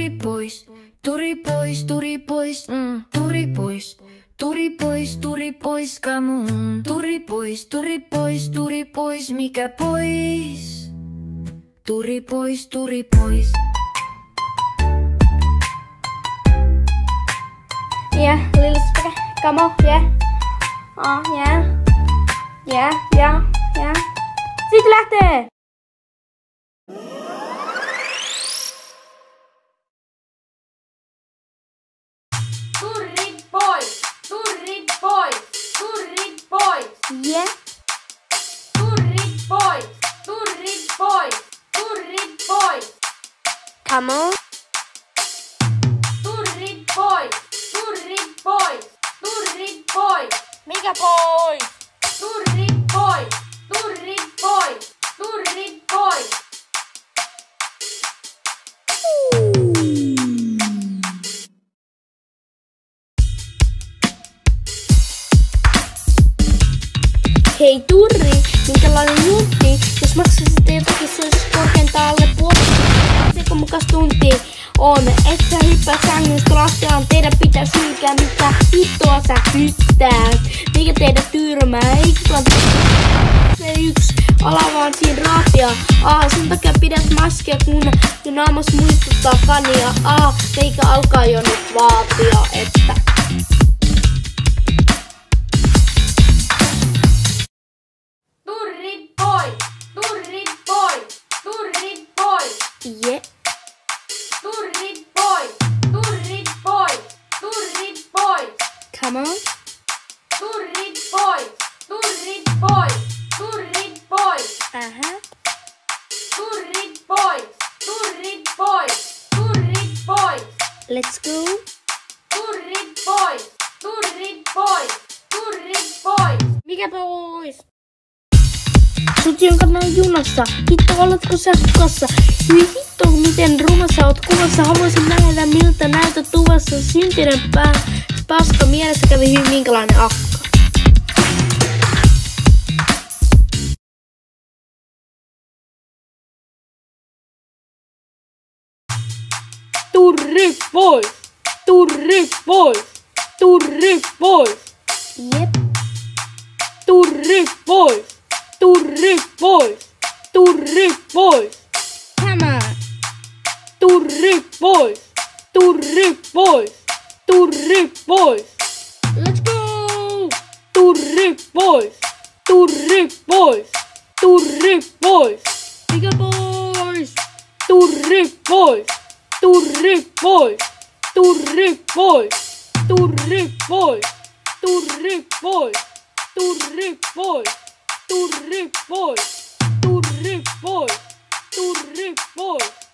turi pois, turi pois, turi pois, turi pois. Turi pois, come on. Turi pois, mikä pois? Turi pois, turi pois. Yeah, little speaker, come on, yeah. Yeah. Siitä lähtee! Turrit pois! Turrit pois! Turrit pois! Yeah. Turrit pois! Turrit pois! Turrit pois! Come on. Turrit pois! Turrit pois! Turrit pois! Mikä pois? Turrit pois! Turrit pois! Turrit pois! Hei Turri, minkälainen juntti? Jos maksaisit jotakin, se olisi korkeintaan alle puoli mukas tunti on. Et sä hyppää sängystä lattiaan, teidän pitää sylkää, mitä hittoa sä hyttäät. Mikä teidät tyrmää, ei kukaan se yksi alavaan siinä raapia. Sen takia pidät maskia, kun naamassa muistuttaa kania. Meikä alkaa jo nyt vaatia, että Turrit pois! Turrit pois! Turrit pois! yeah. Turrit pois! Turrit pois! Turrit pois! Come on. Turrit pois! Turrit pois! Turrit pois! Turrit pois! Turrit pois! Turrit pois! Let's go. Turrit pois! Turrit pois! Turrit pois! Mikä pois? Sut jonkan junassa. Hitto, oletko sä hukassa? Hyi hitto, miten rumassa oot kuvassa. Haluaisin nähdä, miltä näytät tuvassa. Syntinen paska mielessä kävi hyvin minkälainen akka. Turrit pois! Turrit pois! Turrit pois! Jep. Turrit pois! Turrit pois! Turrit pois! Come on. Turrit pois! Turrit pois! Turrit pois! Let's go. Turrit pois! Turrit pois! Turrit pois! Mikä pois? Turrit pois! Turrit pois! Turrit pois! Turrit pois! Turrit pois! Turrit pois! Turrit pois! Turrit pois! Turrit pois!